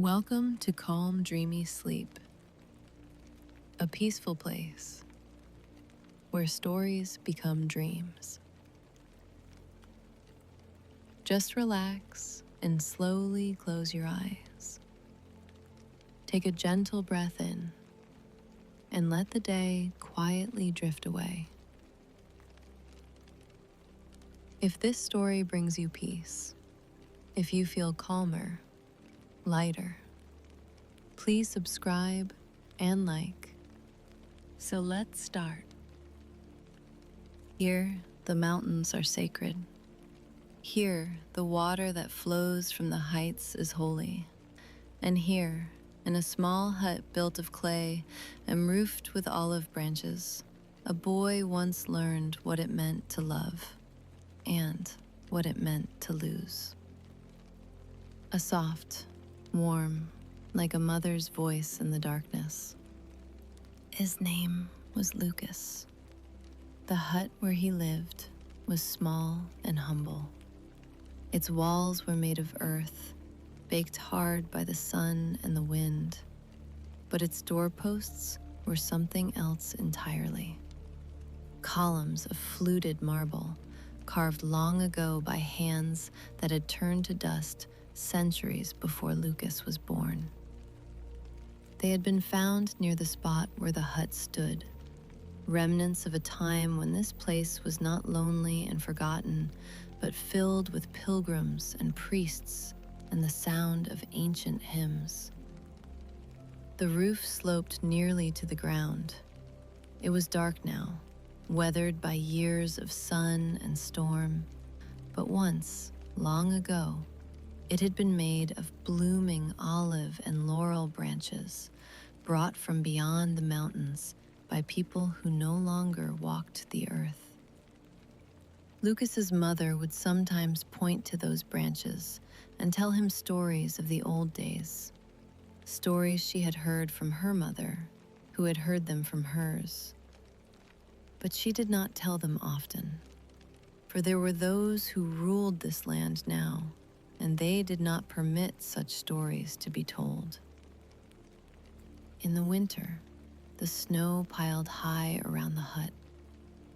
Welcome to calm, dreamy sleep, a peaceful place where stories become dreams. Just relax and slowly close your eyes. Take a gentle breath in and let the day quietly drift away. If this story brings you peace, if you feel calmer, lighter, please subscribe and like. So let's start. Here, the mountains are sacred. Here, the water that flows from the heights is holy. And here, in a small hut built of clay and roofed with olive branches, a boy once learned what it meant to love and what it meant to lose. A soft, warm, like a mother's voice in the darkness. His name was Lucas. The hut where he lived was small and humble. Its walls were made of earth, baked hard by the sun and the wind, but its doorposts were something else entirely. Columns of fluted marble, carved long ago by hands that had turned to dust centuries before Lucas was born. They had been found near the spot where the hut stood, remnants of a time when this place was not lonely and forgotten, but filled with pilgrims and priests and the sound of ancient hymns. The roof sloped nearly to the ground. It was dark now, weathered by years of sun and storm, but once, long ago, it had been made of blooming olive and laurel branches, brought from beyond the mountains by people who no longer walked the earth. Lucas's mother would sometimes point to those branches and tell him stories of the old days, stories she had heard from her mother, who had heard them from hers. But she did not tell them often, for there were those who ruled this land now, and they did not permit such stories to be told. In the winter, the snow piled high around the hut,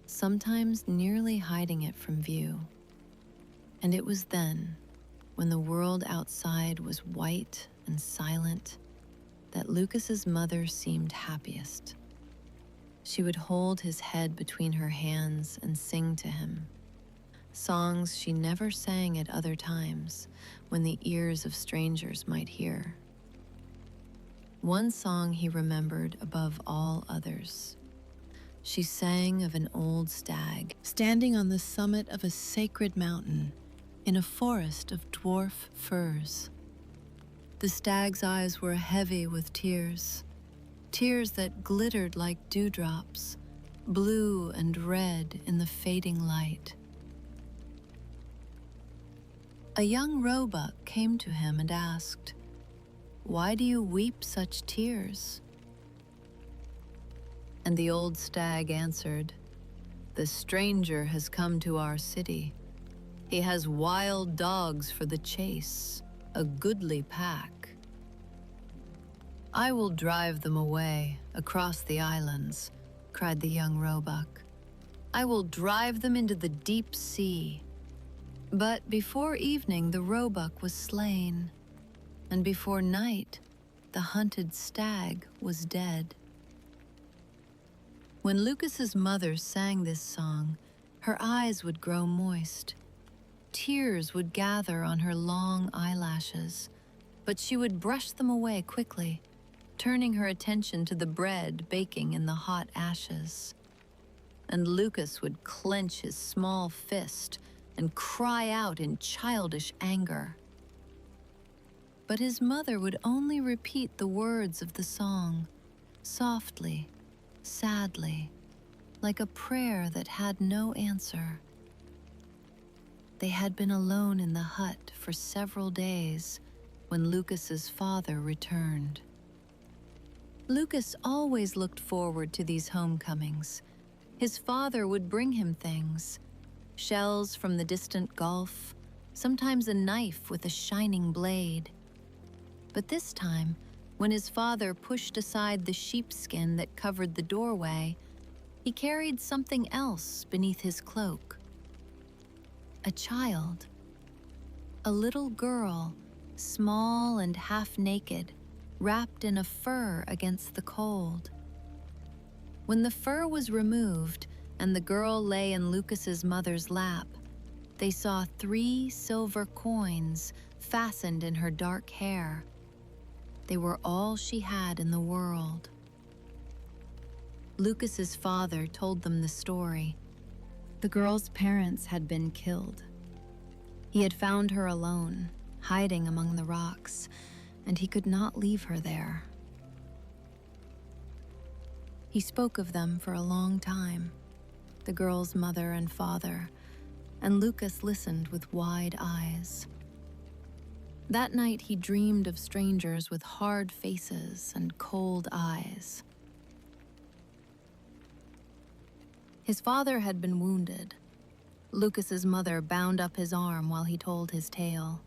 sometimes nearly hiding it from view. And it was then, when the world outside was white and silent, that Lucas's mother seemed happiest. She would hold his head between her hands and sing to him, songs she never sang at other times when the ears of strangers might hear. One song he remembered above all others. She sang of an old stag standing on the summit of a sacred mountain in a forest of dwarf firs. The stag's eyes were heavy with tears, tears that glittered like dewdrops, blue and red in the fading light. A young roebuck came to him and asked, "Why do you weep such tears?" And the old stag answered, "The stranger has come to our city. He has wild dogs for the chase, a goodly pack. I will drive them away across the islands," cried the young roebuck. "I will drive them into the deep sea." But before evening the roebuck was slain, and before night the hunted stag was dead. When Lucas's mother sang this song, her eyes would grow moist. Tears would gather on her long eyelashes, but she would brush them away quickly, turning her attention to the bread baking in the hot ashes. And Lucas would clench his small fist and cry out in childish anger. But his mother would only repeat the words of the song, softly, sadly, like a prayer that had no answer. They had been alone in the hut for several days when Lucas's father returned. Lucas always looked forward to these homecomings. His father would bring him things, shells from the distant Gulf, sometimes a knife with a shining blade. But this time, when his father pushed aside the sheepskin that covered the doorway, he carried something else beneath his cloak. A child. A little girl, small and half-naked, wrapped in a fur against the cold. When the fur was removed and the girl lay in Lucas's mother's lap, they saw 3 silver coins fastened in her dark hair. They were all she had in the world. Lucas's father told them the story. The girl's parents had been killed. He had found her alone, hiding among the rocks, and he could not leave her there. He spoke of them for a long time, the girl's mother and father, and Lucas listened with wide eyes. That night he dreamed of strangers with hard faces and cold eyes. His father had been wounded. Lucas's mother bound up his arm while he told his tale.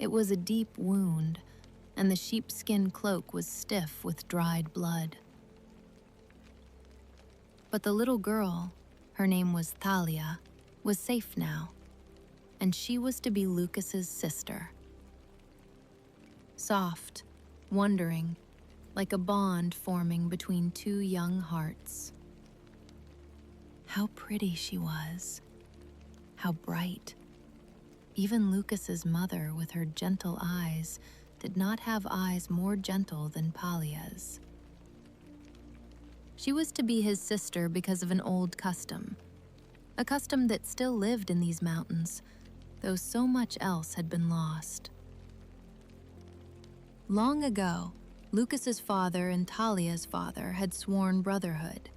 It was a deep wound, and the sheepskin cloak was stiff with dried blood. But the little girl, her name was Thalia, was safe now, and she was to be Lucas's sister. Soft, wondering, like a bond forming between 2 young hearts. How pretty she was, how bright. Even Lucas's mother, with her gentle eyes, did not have eyes more gentle than Thalia's. She was to be his sister because of an old custom, a custom that still lived in these mountains, though so much else had been lost. Long ago, Lucas's father and Thalia's father had sworn brotherhood.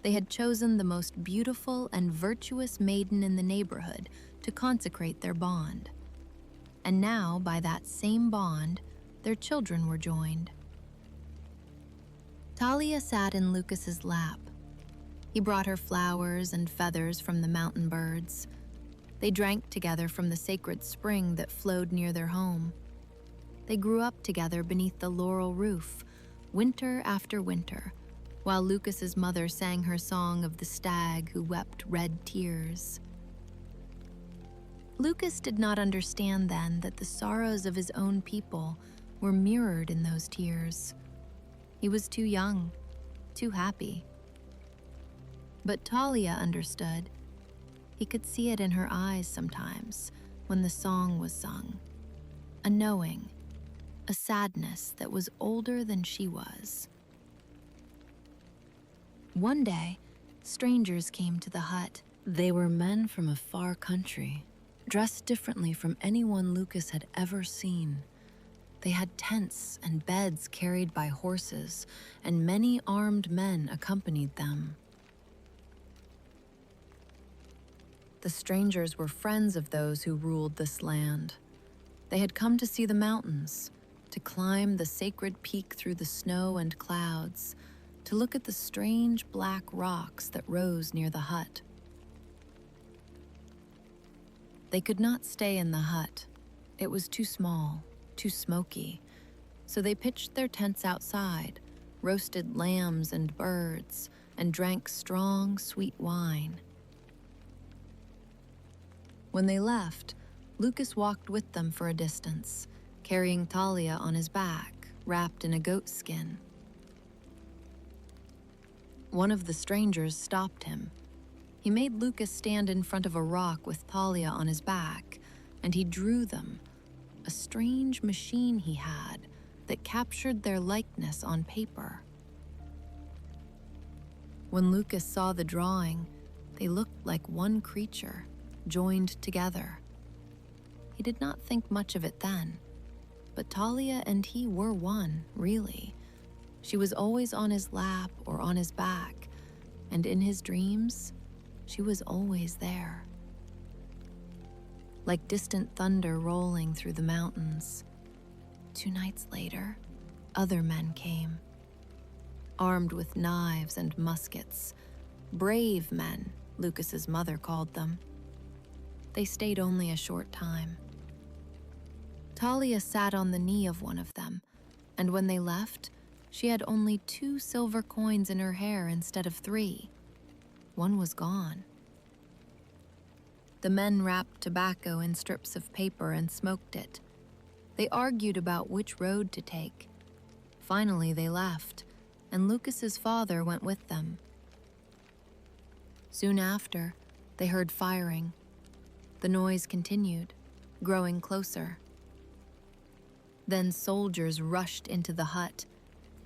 They had chosen the most beautiful and virtuous maiden in the neighborhood to consecrate their bond. And now, by that same bond, their children were joined. Thalia sat in Lucas's lap. He brought her flowers and feathers from the mountain birds. They drank together from the sacred spring that flowed near their home. They grew up together beneath the laurel roof, winter after winter, while Lucas's mother sang her song of the stag who wept red tears. Lucas did not understand then that the sorrows of his own people were mirrored in those tears. He was too young, too happy. But Thalia understood. He could see it in her eyes sometimes when the song was sung, a knowing, a sadness that was older than she was. One day, strangers came to the hut. They were men from a far country, dressed differently from anyone Lucas had ever seen. They had tents and beds carried by horses, and many armed men accompanied them. The strangers were friends of those who ruled this land. They had come to see the mountains, to climb the sacred peak through the snow and clouds, to look at the strange black rocks that rose near the hut. They could not stay in the hut. It was too small, too smoky, so they pitched their tents outside, roasted lambs and birds, and drank strong, sweet wine. When they left, Lucas walked with them for a distance, carrying Thalia on his back, wrapped in a goat skin. One of the strangers stopped him. He made Lucas stand in front of a rock with Thalia on his back, and he drew them, a strange machine he had that captured their likeness on paper. When Lucas saw the drawing, they looked like one creature, joined together. He did not think much of it then, but Thalia and he were one, really. She was always on his lap or on his back, and in his dreams, she was always there. Like distant thunder rolling through the mountains. 2 nights later, other men came, armed with knives and muskets. Brave men, Lucas's mother called them. They stayed only a short time. Talia sat on the knee of one of them, and when they left, she had only 2 silver coins in her hair instead of 3. One was gone. The men wrapped tobacco in strips of paper and smoked it. They argued about which road to take. Finally, they left, and Lucas's father went with them. Soon after, they heard firing. The noise continued, growing closer. Then soldiers rushed into the hut.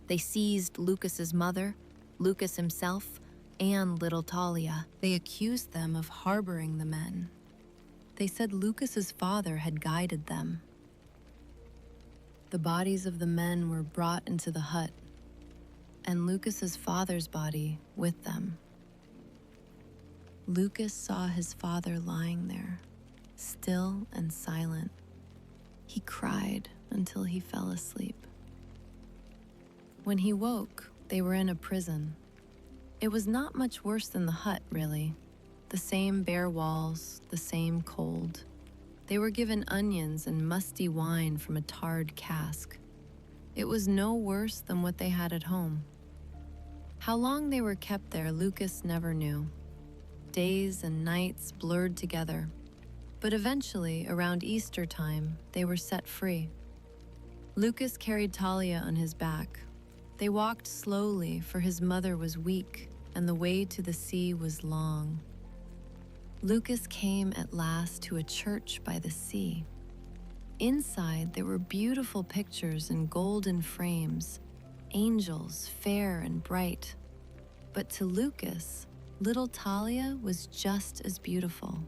They seized Lucas's mother, Lucas himself, and little Talia. They accused them of harboring the men. They said Lucas's father had guided them. The bodies of the men were brought into the hut, and Lucas's father's body with them. Lucas saw his father lying there, still and silent. He cried until he fell asleep. When he woke, they were in a prison. It was not much worse than the hut, really. The same bare walls, the same cold. They were given onions and musty wine from a tarred cask. It was no worse than what they had at home. How long they were kept there, Lucas never knew. Days and nights blurred together, but eventually, around Easter time, they were set free. Lucas carried Talia on his back. They walked slowly, for his mother was weak and the way to the sea was long. Lucas came at last to a church by the sea. Inside, there were beautiful pictures in golden frames, angels fair and bright. But to Lucas, little Talia was just as beautiful.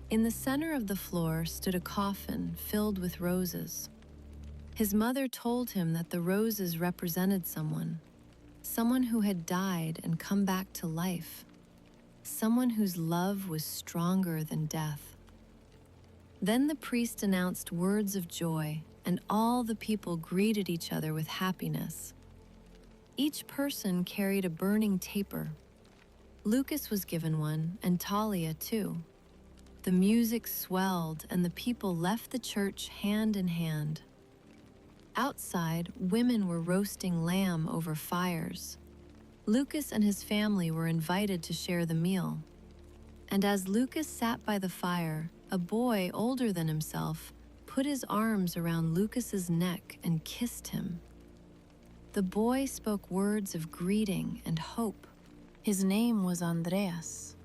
In the center of the floor stood a coffin filled with roses. His mother told him that the roses represented someone who had died and come back to life, someone whose love was stronger than death. Then the priest announced words of joy, and all the people greeted each other with happiness. Each person carried a burning taper. Lucas was given one, and Talia too. The music swelled, and the people left the church hand in hand. Outside, women were roasting lamb over fires. Lucas and his family were invited to share the meal. And as Lucas sat by the fire, a boy older than himself put his arms around Lucas's neck and kissed him. The boy spoke words of greeting and hope. His name was Andreas.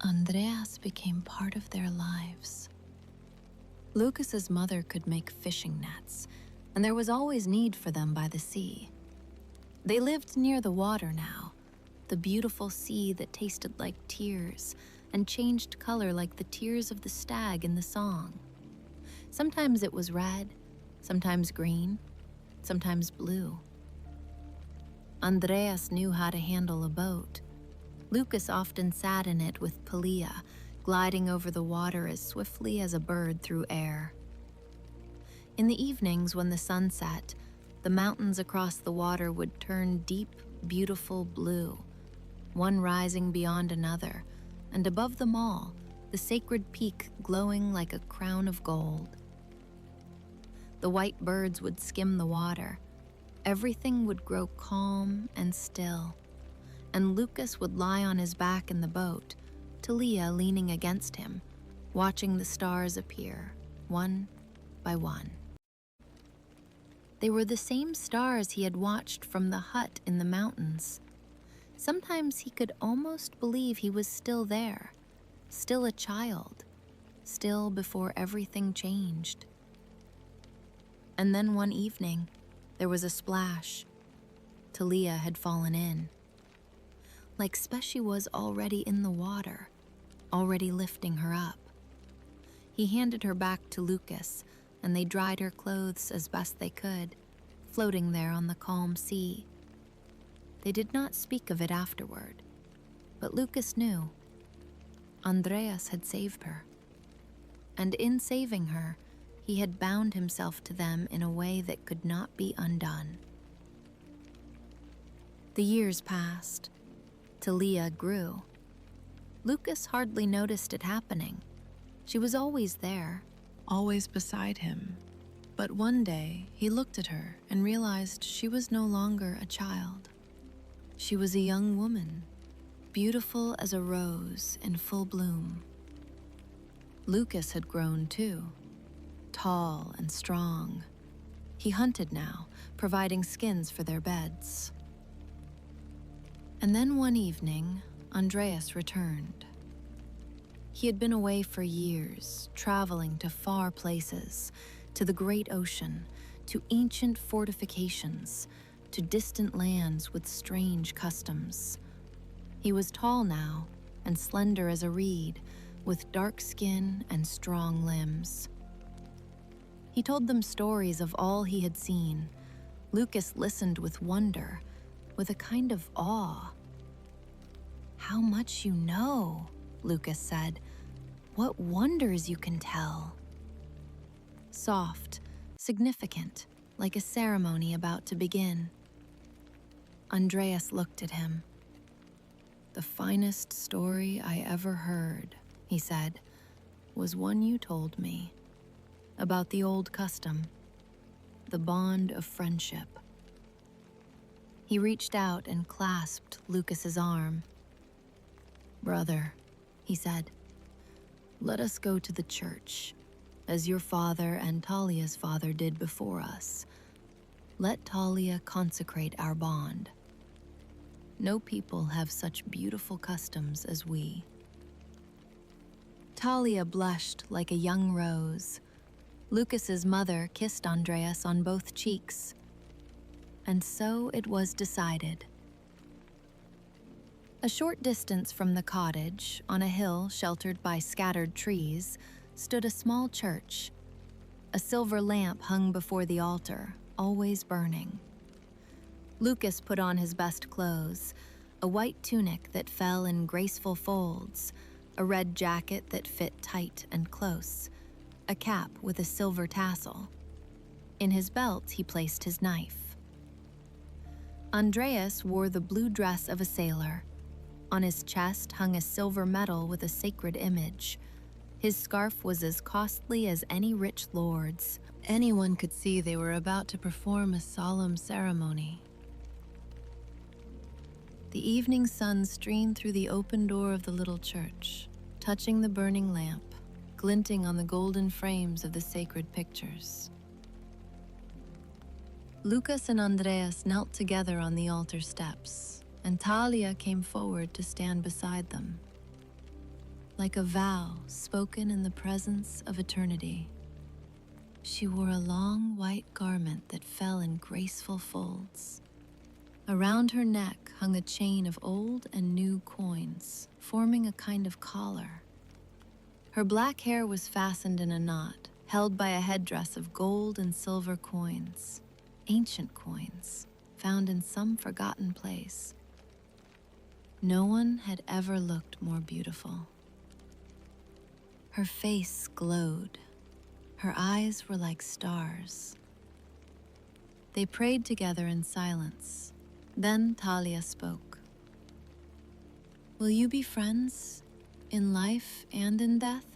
Andreas became part of their lives. Lucas's mother could make fishing nets, and there was always need for them by the sea. They lived near the water now, the beautiful sea that tasted like tears and changed color like the tears of the stag in the song. Sometimes it was red, sometimes green, sometimes blue. Andreas knew how to handle a boat. Lucas often sat in it with Pelia, gliding over the water as swiftly as a bird through air. In the evenings when the sun set, the mountains across the water would turn deep, beautiful blue, one rising beyond another, and above them all, the sacred peak glowing like a crown of gold. The white birds would skim the water. Everything would grow calm and still, and Lucas would lie on his back in the boat, Talia leaning against him, watching the stars appear, one by one. They were the same stars he had watched from the hut in the mountains. Sometimes he could almost believe he was still there, still a child, still before everything changed. And then one evening, there was a splash. Talia had fallen in. Like Speshy was already in the water, already lifting her up. He handed her back to Lucas, and they dried her clothes as best they could, floating there on the calm sea. They did not speak of it afterward, but Lucas knew. Andreas had saved her, and in saving her, he had bound himself to them in a way that could not be undone. The years passed. Talia grew. Lucas hardly noticed it happening. She was always there, always beside him. But one day, he looked at her and realized she was no longer a child. She was a young woman, beautiful as a rose in full bloom. Lucas had grown too, tall and strong. He hunted now, providing skins for their beds. And then one evening, Andreas returned. He had been away for years, traveling to far places, to the great ocean, to ancient fortifications, to distant lands with strange customs. He was tall now, and slender as a reed, with dark skin and strong limbs. He told them stories of all he had seen. Lucas listened with wonder, with a kind of awe. "How much you know," Lucas said. "What wonders you can tell." Soft, significant, like a ceremony about to begin. Andreas looked at him. "The finest story I ever heard," he said, "was one you told me, about the old custom, the bond of friendship." He reached out and clasped Lucas's arm. "Brother," he said, "let us go to the church, as your father and Talia's father did before us. Let Talia consecrate our bond. No people have such beautiful customs as we." Talia blushed like a young rose. Lucas's mother kissed Andreas on both cheeks. And so it was decided. A short distance from the cottage, on a hill sheltered by scattered trees, stood a small church. A silver lamp hung before the altar, always burning. Lucas put on his best clothes, a white tunic that fell in graceful folds, a red jacket that fit tight and close, a cap with a silver tassel. In his belt, he placed his knife. Andreas wore the blue dress of a sailor. On his chest hung a silver medal with a sacred image. His scarf was as costly as any rich lord's. Anyone could see they were about to perform a solemn ceremony. The evening sun streamed through the open door of the little church, touching the burning lamp, glinting on the golden frames of the sacred pictures. Lucas and Andreas knelt together on the altar steps, and Talia came forward to stand beside them. Like a vow spoken in the presence of eternity. She wore a long white garment that fell in graceful folds. Around her neck hung a chain of old and new coins, forming a kind of collar. Her black hair was fastened in a knot, held by a headdress of gold and silver coins, ancient coins, found in some forgotten place. No one had ever looked more beautiful. Her face glowed. Her eyes were like stars. They prayed together in silence. Then Talia spoke. "Will you be friends, in life and in death?"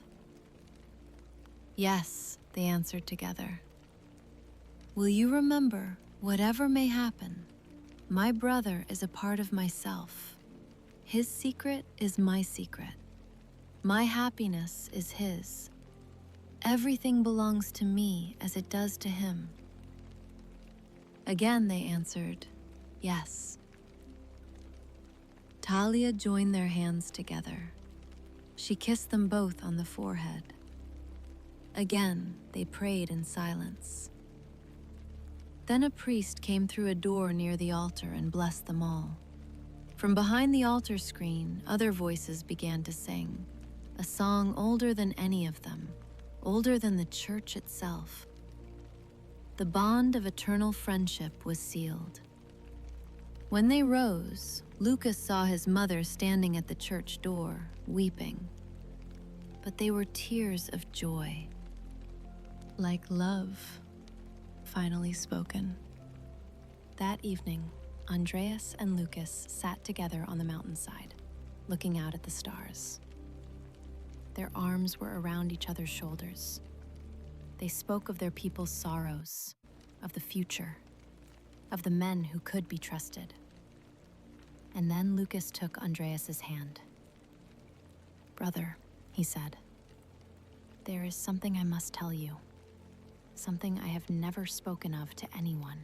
"Yes," they answered together. "Will you remember, whatever may happen, my brother is a part of myself. His secret is my secret. My happiness is his. Everything belongs to me as it does to him." Again they answered, "Yes." Talia joined their hands together. She kissed them both on the forehead. Again, they prayed in silence. Then a priest came through a door near the altar and blessed them all. From behind the altar screen, other voices began to sing, a song older than any of them, older than the church itself. The bond of eternal friendship was sealed. When they rose, Lucas saw his mother standing at the church door, weeping. But they were tears of joy. Like love, finally spoken. That evening, Andreas and Lucas sat together on the mountainside, looking out at the stars. Their arms were around each other's shoulders. They spoke of their people's sorrows, of the future, of the men who could be trusted. And then Lucas took Andreas's hand. "Brother," he said, "there is something I must tell you, something I have never spoken of to anyone."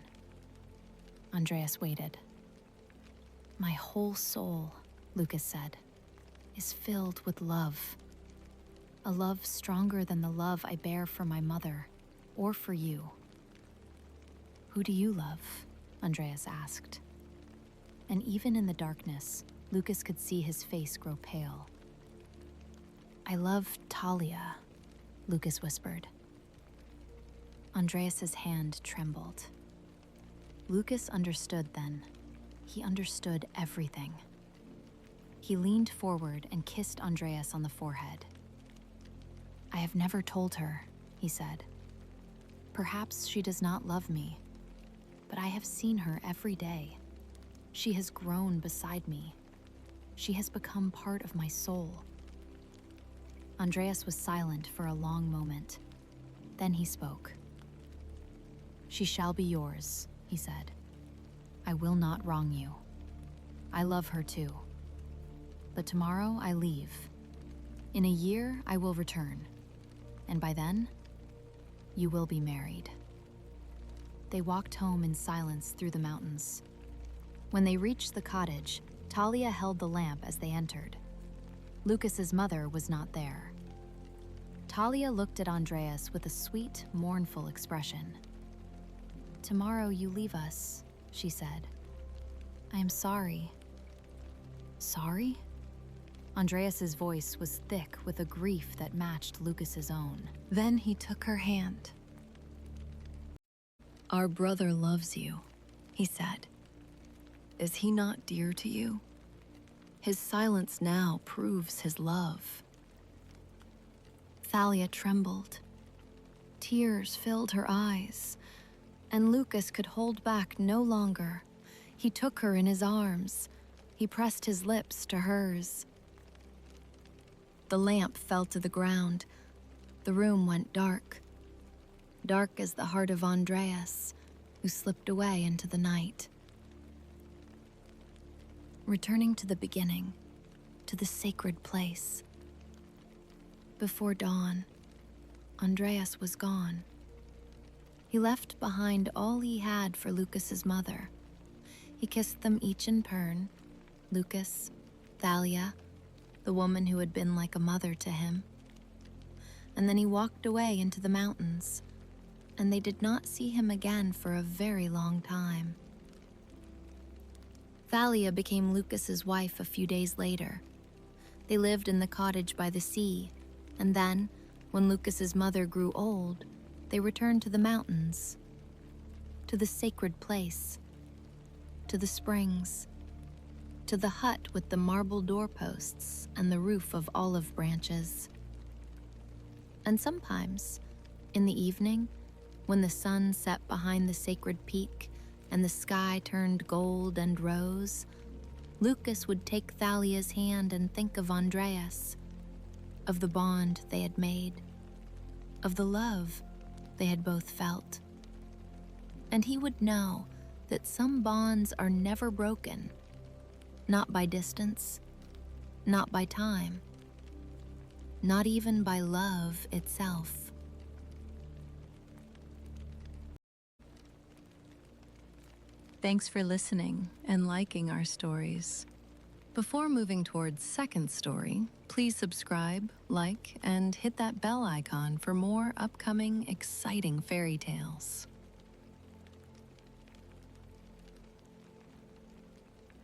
Andreas waited. "My whole soul," Lucas said, "is filled with love. A love stronger than the love I bear for my mother or for you." "Who do you love?" Andreas asked. And even in the darkness, Lucas could see his face grow pale. "I love Talia," Lucas whispered. Andreas's hand trembled. Lucas understood then. He understood everything. He leaned forward and kissed Andreas on the forehead. "I have never told her," he said. "Perhaps she does not love me, but I have seen her every day. She has grown beside me. She has become part of my soul." Andreas was silent for a long moment. Then he spoke. "She shall be yours," he said. "I will not wrong you. I love her too. But tomorrow I leave. In a year I will return. And by then, you will be married." They walked home in silence through the mountains. When they reached the cottage, Talia held the lamp as they entered. Lucas's mother was not there. Talia looked at Andreas with a sweet, mournful expression. "Tomorrow you leave us," she said. "I am sorry." "Sorry?" Andreas's voice was thick with a grief that matched Lucas's own. Then he took her hand. "Our brother loves you," he said. "Is he not dear to you? His silence now proves his love." Thalia trembled. Tears filled her eyes, and Lucas could hold back no longer. He took her in his arms. He pressed his lips to hers. The lamp fell to the ground. The room went dark. Dark as the heart of Andreas, who slipped away into the night. Returning to the beginning, to the sacred place. Before dawn, Andreas was gone. He left behind all he had for Lucas's mother. He kissed them each in turn, Lucas, Thalia, the woman who had been like a mother to him. And then he walked away into the mountains, and they did not see him again for a very long time. Thalia became Lucas's wife a few days later. They lived in the cottage by the sea, and then, when Lucas's mother grew old, they returned to the mountains, to the sacred place, to the springs, to the hut with the marble doorposts and the roof of olive branches. And sometimes, in the evening, when the sun set behind the sacred peak and the sky turned gold and rose, Lucas would take Thalia's hand and think of Andreas, of the bond they had made, of the love they had both felt. And he would know that some bonds are never broken, not by distance, not by time, not even by love itself. Thanks for listening and liking our stories. Before moving towards second story, please subscribe, like, and hit that bell icon for more upcoming exciting fairy tales.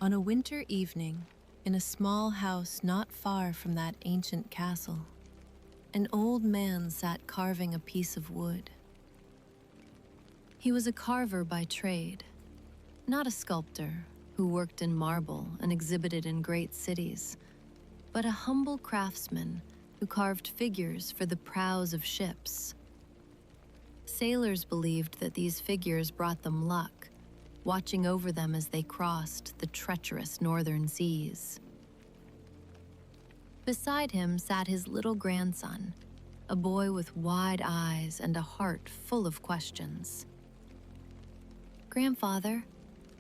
On a winter evening, in a small house not far from that ancient castle, an old man sat carving a piece of wood. He was a carver by trade, not a sculptor who worked in marble and exhibited in great cities, but a humble craftsman who carved figures for the prows of ships. Sailors believed that these figures brought them luck, watching over them as they crossed the treacherous northern seas. Beside him sat his little grandson, a boy with wide eyes and a heart full of questions. "Grandfather,"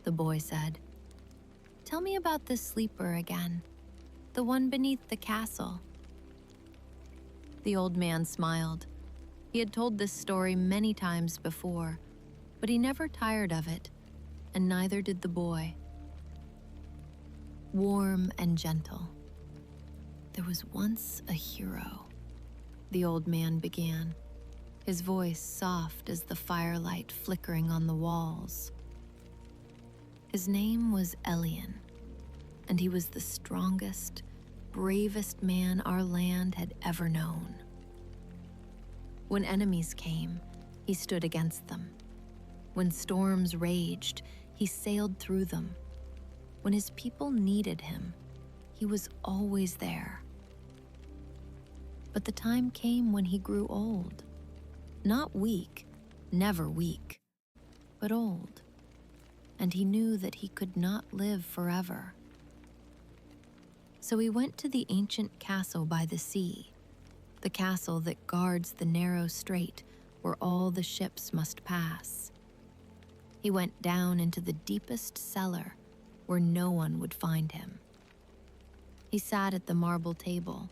the boy said, "tell me about this sleeper again, the one beneath the castle." The old man smiled. He had told this story many times before, but he never tired of it, and neither did the boy. Warm and gentle. "There was once a hero," the old man began, his voice soft as the firelight flickering on the walls. "His name was Elian, and he was the strongest, bravest man our land had ever known. When enemies came, he stood against them. When storms raged, he sailed through them. When his people needed him, he was always there. But the time came when he grew old. Not weak, never weak, but old. And he knew that he could not live forever. So he went to the ancient castle by the sea, the castle that guards the narrow strait where all the ships must pass. He went down into the deepest cellar where no one would find him. He sat at the marble table,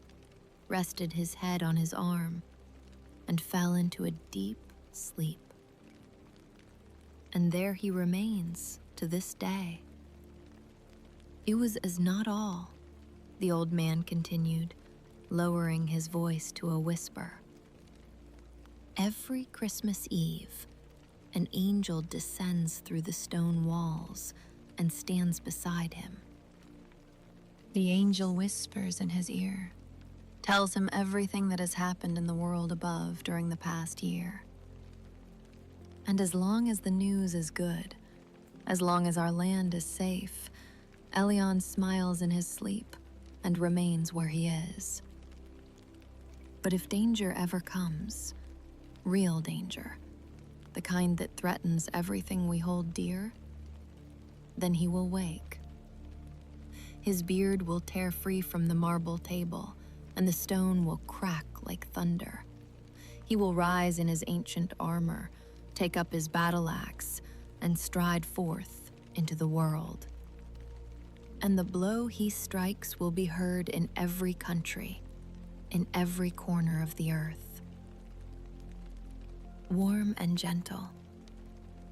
rested his head on his arm, and fell into a deep sleep. And there he remains to this day. It was as not all," the old man continued, lowering his voice to a whisper. "Every Christmas Eve, an angel descends through the stone walls and stands beside him. The angel whispers in his ear, tells him everything that has happened in the world above during the past year. And as long as the news is good, as long as our land is safe, Elion smiles in his sleep and remains where he is. But if danger ever comes, real danger, the kind that threatens everything we hold dear, then he will wake. His beard will tear free from the marble table, and the stone will crack like thunder. He will rise in his ancient armor, take up his battle axe, and stride forth into the world. And the blow he strikes will be heard in every country, in every corner of the earth." Warm and gentle,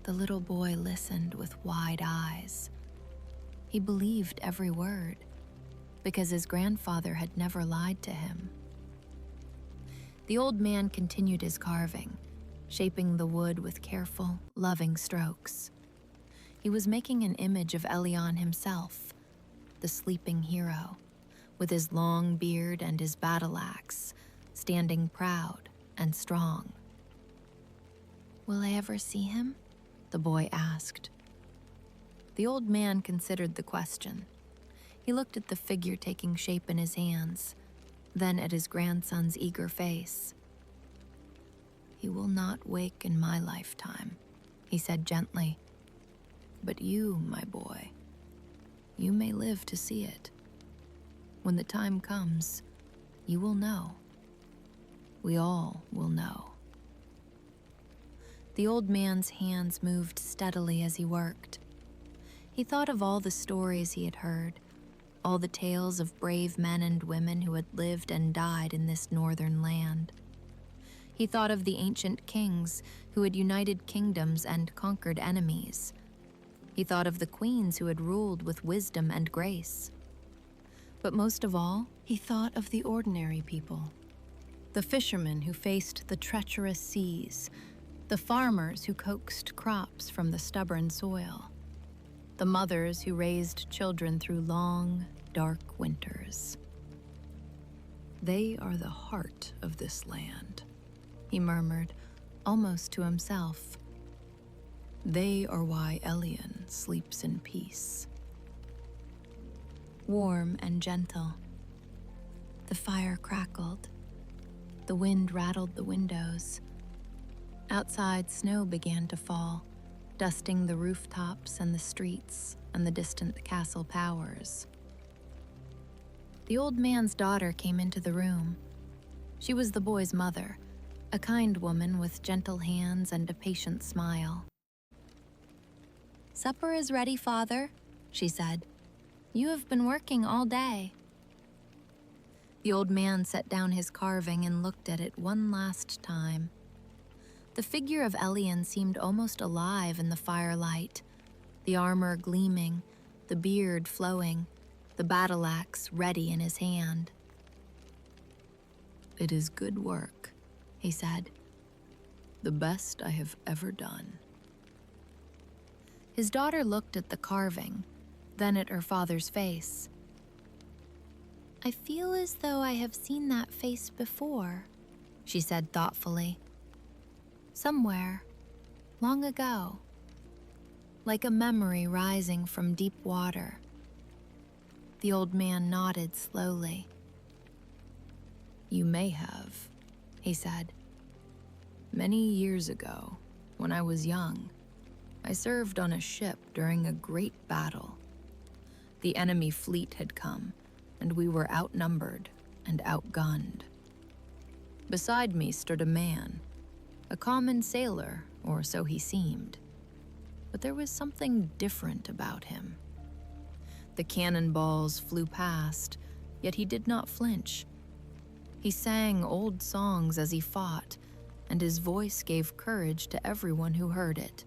the little boy listened with wide eyes. He believed every word, because his grandfather had never lied to him. The old man continued his carving, shaping the wood with careful, loving strokes. He was making an image of Elion himself, the sleeping hero, with his long beard and his battle axe, standing proud and strong. "Will I ever see him?" the boy asked. The old man considered the question. He looked at the figure taking shape in his hands, then at his grandson's eager face. "He will not wake in my lifetime," he said gently. "But you, my boy, you may live to see it. When the time comes, you will know. We all will know." The old man's hands moved steadily as he worked. He thought of all the stories he had heard, all the tales of brave men and women who had lived and died in this northern land. He thought of the ancient kings who had united kingdoms and conquered enemies. He thought of the queens who had ruled with wisdom and grace. But most of all, he thought of the ordinary people. The fishermen who faced the treacherous seas, the farmers who coaxed crops from the stubborn soil, the mothers who raised children through long, dark winters. "They are the heart of this land," he murmured, almost to himself. "They are why Elion sleeps in peace." Warm and gentle, the fire crackled. The wind rattled the windows. Outside, snow began to fall, dusting the rooftops and the streets and the distant castle towers. The old man's daughter came into the room. She was the boy's mother, a kind woman with gentle hands and a patient smile. "Supper is ready, Father," she said. "You have been working all day." The old man set down his carving and looked at it one last time. The figure of Elian seemed almost alive in the firelight, the armor gleaming, the beard flowing, the battle axe ready in his hand. "It is good work," he said. "The best I have ever done." His daughter looked at the carving, then at her father's face. "I feel as though I have seen that face before," she said thoughtfully. "Somewhere, long ago, like a memory rising from deep water." The old man nodded slowly. "You may have," he said. "Many years ago, when I was young, I served on a ship during a great battle. The enemy fleet had come, and we were outnumbered and outgunned. Beside me stood a man, a common sailor, or so he seemed. But there was something different about him. The cannonballs flew past, yet he did not flinch. He sang old songs as he fought, and his voice gave courage to everyone who heard it.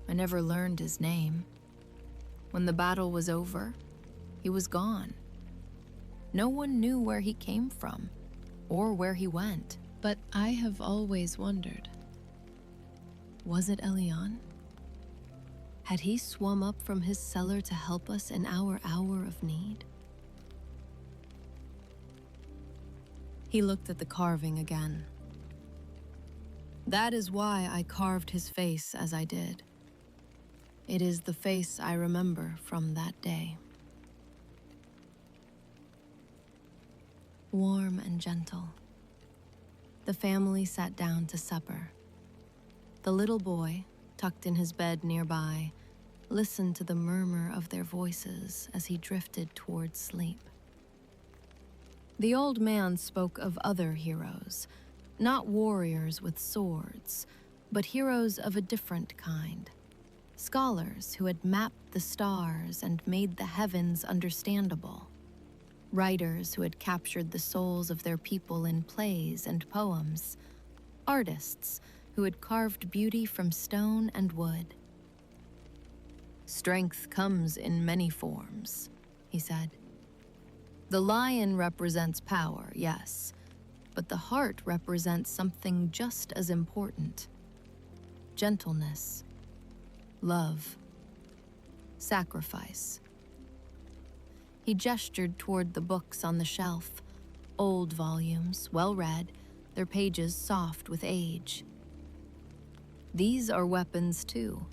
I never learned his name. When the battle was over, he was gone. No one knew where he came from or where he went. But I have always wondered, was it Elian? Had he swum up from his cellar to help us in our hour of need?" He looked at the carving again. "That is why I carved his face as I did. It is the face I remember from that day. Warm and gentle. The family sat down to supper. The little boy, tucked in his bed nearby, listened to the murmur of their voices as he drifted towards sleep. The old man spoke of other heroes, not warriors with swords, but heroes of a different kind. Scholars who had mapped the stars and made the heavens understandable. Writers who had captured the souls of their people in plays and poems. Artists who had carved beauty from stone and wood. "Strength comes in many forms," he said. "The lion represents power, yes, but the heart represents something just as important. Gentleness, love, sacrifice." He gestured toward the books on the shelf, old volumes, well-read, their pages soft with age. "These are weapons too.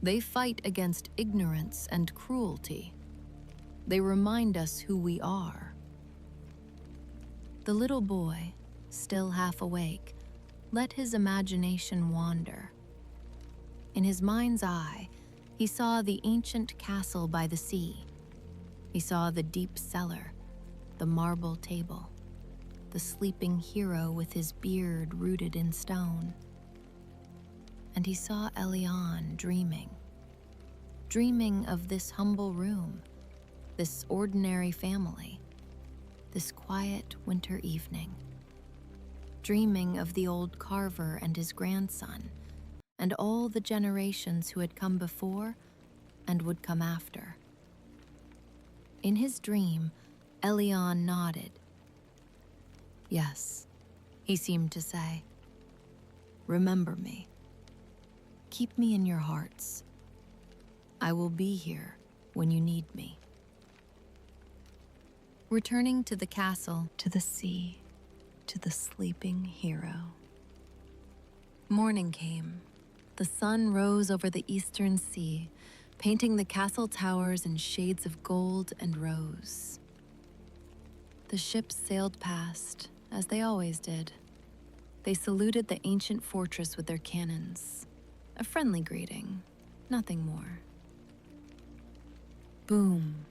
They fight against ignorance and cruelty. They remind us who we are." The little boy, still half awake, let his imagination wander. In his mind's eye, he saw the ancient castle by the sea. He saw the deep cellar, the marble table, the sleeping hero with his beard rooted in stone. And he saw Elian dreaming of this humble room, this ordinary family, this quiet winter evening. Dreaming of the old carver and his grandson, and all the generations who had come before and would come after. In his dream, Elian nodded. "Yes," he seemed to say. "Remember me. Keep me in your hearts. I will be here when you need me." Returning to the castle, to the sea, to the sleeping hero. Morning came. The sun rose over the eastern sea, painting the castle towers in shades of gold and rose. The ships sailed past, as they always did. They saluted the ancient fortress with their cannons. A friendly greeting, nothing more. Boom,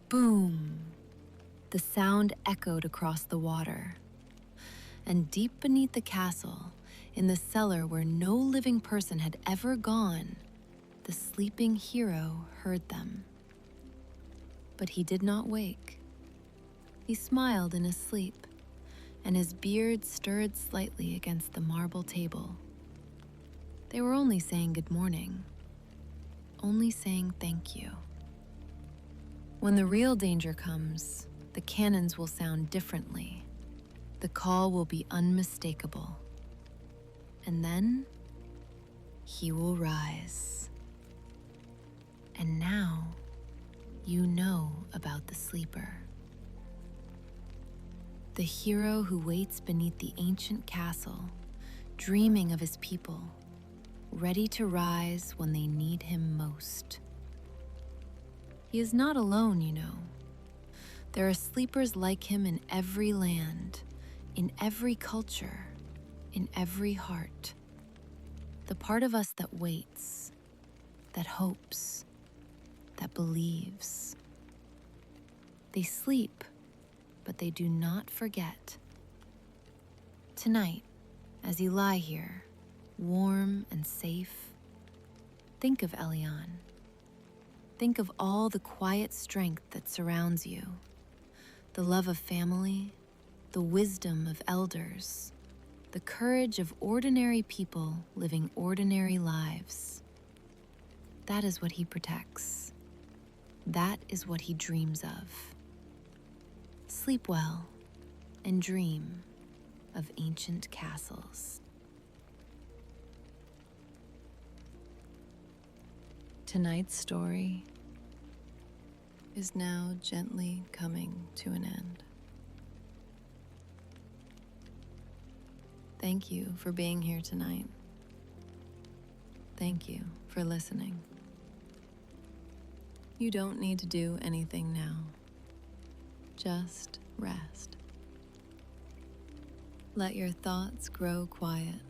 boom. The sound echoed across the water. And deep beneath the castle, in the cellar where no living person had ever gone, the sleeping hero heard them. But he did not wake. He smiled in his sleep, and his beard stirred slightly against the marble table. They were only saying good morning, only saying thank you. When the real danger comes, the cannons will sound differently. The call will be unmistakable. And then he will rise. And now you know about the sleeper. The hero who waits beneath the ancient castle, dreaming of his people, ready to rise when they need him most. He is not alone, you know. There are sleepers like him in every land, in every culture, in every heart. The part of us that waits, that hopes, that believes. They sleep, but they do not forget. Tonight, as you lie here, warm and safe, think of Elian. Think of all the quiet strength that surrounds you, the love of family, the wisdom of elders, the courage of ordinary people living ordinary lives. That is what he protects. That is what he dreams of. Sleep well and dream of ancient castles. Tonight's story is now gently coming to an end. Thank you for being here tonight. Thank you for listening. You don't need to do anything now. Just rest. Let your thoughts grow quiet,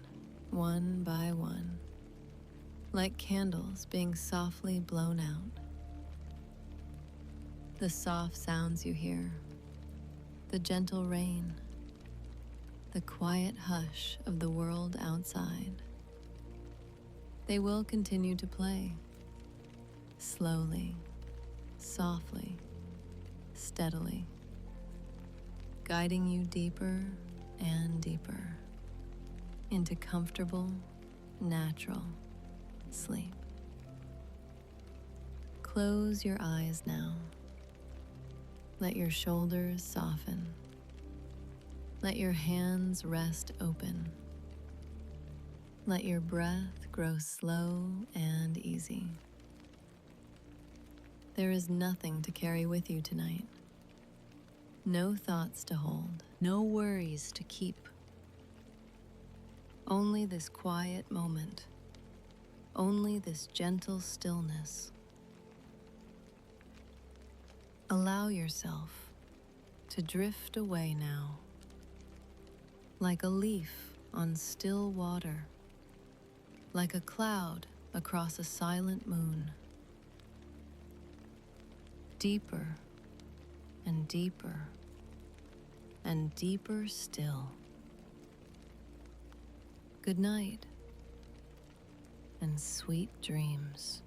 one by one, like candles being softly blown out. The soft sounds you hear, the gentle rain, the quiet hush of the world outside. They will continue to play, slowly, softly, steadily, guiding you deeper and deeper into comfortable, natural sleep. Close your eyes now. Let your shoulders soften. Let your hands rest open. Let your breath grow slow and easy. There is nothing to carry with you tonight. No thoughts to hold, no worries to keep. Only this quiet moment, only this gentle stillness. Allow yourself to drift away now, like a leaf on still water, like a cloud across a silent moon. Deeper and deeper and deeper still. Good night and sweet dreams.